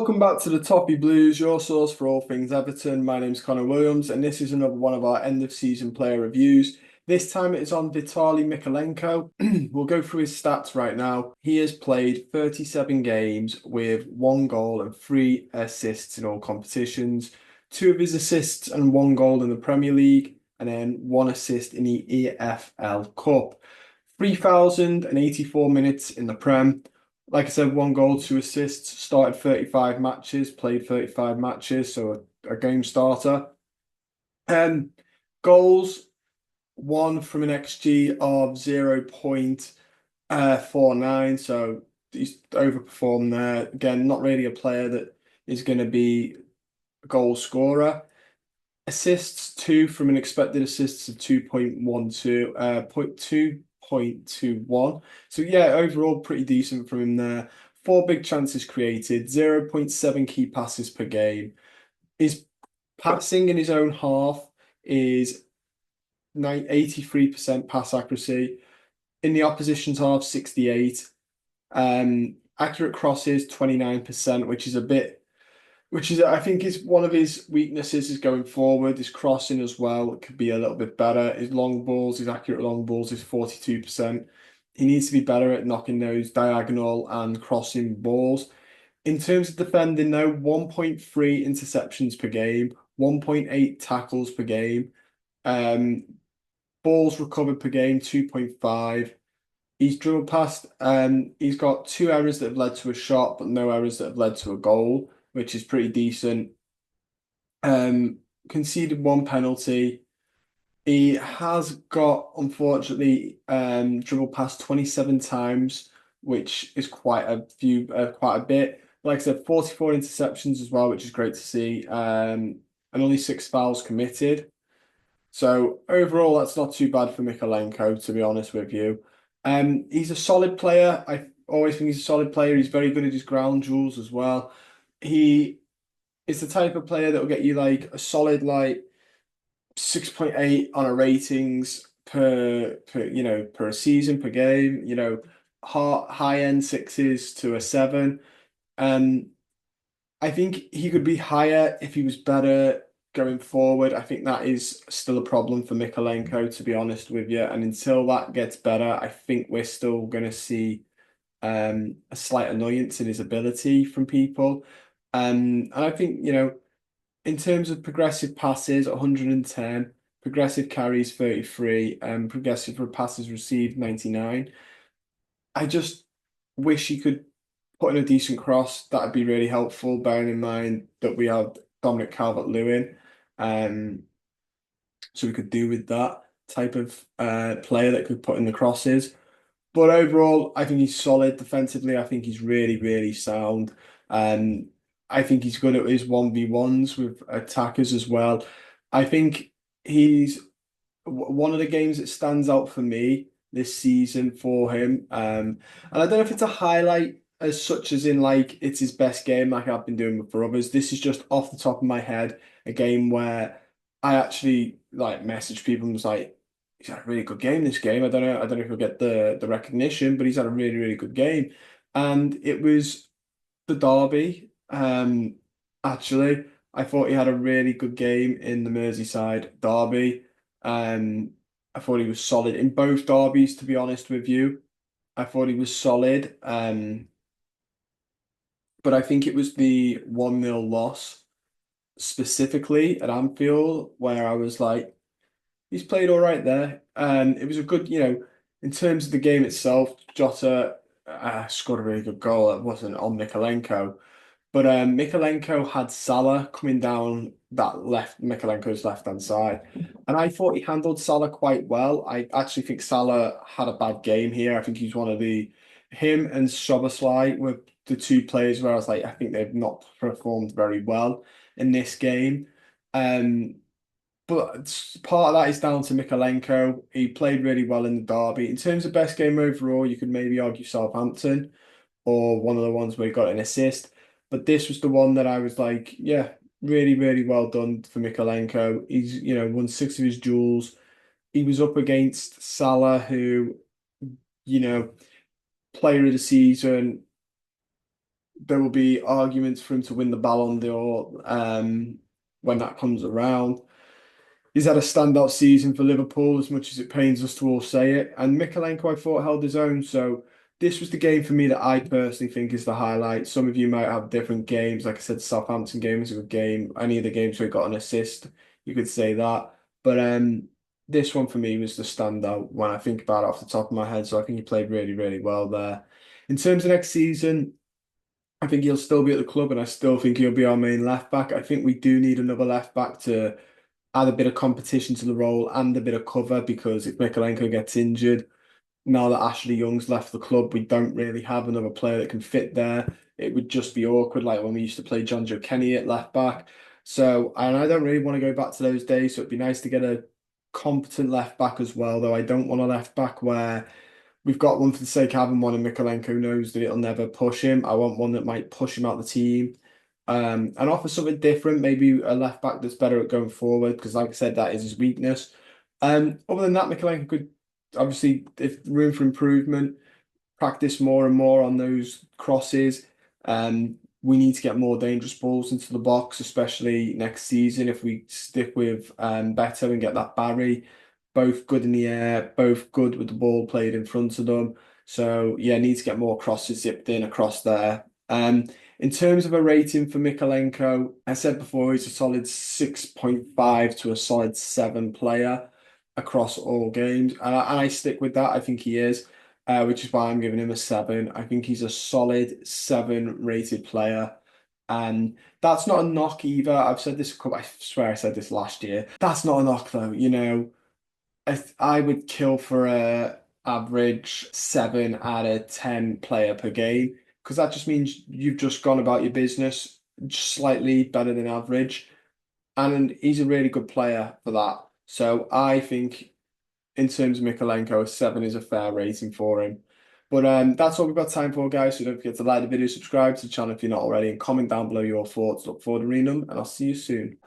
Welcome back to the Toppy Blues, your source for all things Everton. My name's Connor Williams, and this is another one of our end of season player reviews. This time it is on Vitalii Mykolenko. We'll go through his stats right now. He has played 37 games with one goal and three assists in all competitions. Two of his assists and one goal in the Premier League, and then one assist in the EFL Cup. 3,084 minutes in the Prem. Like I said, one goal, two assists, started 35 matches, played 35 matches, so a game starter. Um, Goals, one from an XG of 0.49, so he's overperformed there. Again, not really a player that is going to be a goal scorer. Assists, two from an expected assists of 2.12, 2.21. So yeah, overall pretty decent from him there. Four big chances created, 0.7 key passes per game. His passing in his own half is 83% pass accuracy. In the opposition's half, 68. Accurate crosses, 29%, which is I think is one of his weaknesses is going forward. His crossing as well could be a little bit better. His long balls, his accurate long balls is 42%. He needs to be better at knocking those diagonal and crossing balls. In terms of defending, though, 1.3 interceptions per game, 1.8 tackles per game, um, balls recovered per game, 2.5. He's dribbled past, he's got two errors that have led to a shot, but no errors that have led to a goal, which is pretty decent. Um, Conceded one penalty. He has got, unfortunately, dribbled past 27 times, which is quite a bit. Like I said, 44 interceptions as well, which is great to see. And only six fouls committed. So overall, that's not too bad for Mykolenko, to be honest with you. He's a solid player. I always think he's a solid player. He's very good at his ground duels as well. He is the type of player that will get you like a solid like 6.8 on a ratings per season per game. High end sixes to a seven. Um, I think he could be higher if he was better going forward. I think that is still a problem for Mykolenko, to be honest with you. And until that gets better, I think we're still going to see a slight annoyance in his ability from people. And I think, in terms of progressive passes, 110, progressive carries, 33, and progressive passes received, 99. I just wish he could put in a decent cross. That'd be really helpful, bearing in mind that we have Dominic Calvert-Lewin. Um, so we could do with that type of player that could put in the crosses. But overall, I think he's solid defensively. I think he's really, really sound. Um, I think he's good at his 1v1s with attackers as well. I think he's one of the games that stands out for me this season for him. And I don't know if it's a highlight as such as in like it's his best game like I've been doing with for others. This is just off the top of my head, a game where I actually like messaged people and was like, he's had a really good game this game. I don't know if he'll get the recognition, but he's had a really, really good game. And it was the derby. Actually, I thought he had a really good game in the Merseyside derby. Um, I thought he was solid in both derbies, to be honest with you. I thought he was solid. But I think it was the 1-0 loss specifically at Anfield where I was like, he's played all right there. It was a good, in terms of the game itself, Jota scored a really good goal. It wasn't on Mykolenko. But Mykolenko had Salah coming down that Mykolenko's left-hand side. And I thought he handled Salah quite well. I actually think Salah had a bad game here. I think he's him and Szoboszlai were the two players where I was like, I think they've not performed very well in this game. Um, but part of that is down to Mykolenko. He played really well in the derby. In terms of best game overall, you could maybe argue Southampton or one of the ones where he got an assist. But this was the one that I was like, yeah, really, really well done for Mykolenko. He's, won six of his duels. He was up against Salah, who, you know, player of the season, There will be arguments for him to win the Ballon d'Or when that comes around. He's had a standout season for Liverpool, as much as it pains us to all say it. And Mykolenko, I thought, held his own. So this was the game for me that I personally think is the highlight. Some of you might have different games. Like I said, Southampton game was a good game. Any of the games where he got an assist, you could say that. But this one for me was the standout when I think about it off the top of my head. So I think he played really, really well there. In terms of next season, I think he'll still be at the club, and I still think he'll be our main left back. I think we do need another left back to add a bit of competition to the role and a bit of cover because if Mykolenko gets injured, now that Ashley Young's left the club, we don't really have another player that can fit there. It would just be awkward, like when we used to play John Joe Kenny at left back. So, and I don't really want to go back to those days. So it'd be nice to get a competent left back as well, though I don't want a left back where we've got one for the sake of having one, and Mykolenko knows that it'll never push him. I want one that might push him out the team, and offer something different. Maybe a left back that's better at going forward, because like I said, that is his weakness. Other than that, Mykolenko could obviously, if room for improvement, practice more and more on those crosses. We need to get more dangerous balls into the box, especially next season if we stick with Beto and get that Barry. Both good in the air, both good with the ball played in front of them. So yeah, need to get more crosses zipped in across there. In terms of a rating for Mykolenko, I said before he's a solid 6.5 to a solid 7 player across all games. And I stick with that. I think he is which is why I'm giving him a 7. I think he's a solid 7 rated player. And that's not a knock either. I've said this a couple, I swear I said this last year. That's not a knock though. I would kill for a average 7 out of 10 player per game because that just means you've just gone about your business just slightly better than average. And he's a really good player for that. So I think in terms of Mykolenko, a 7 is a fair rating for him. But that's all we've got time for, guys. So don't forget to like the video, subscribe to the channel if you're not already, and comment down below your thoughts. Look forward to reading them, and I'll see you soon.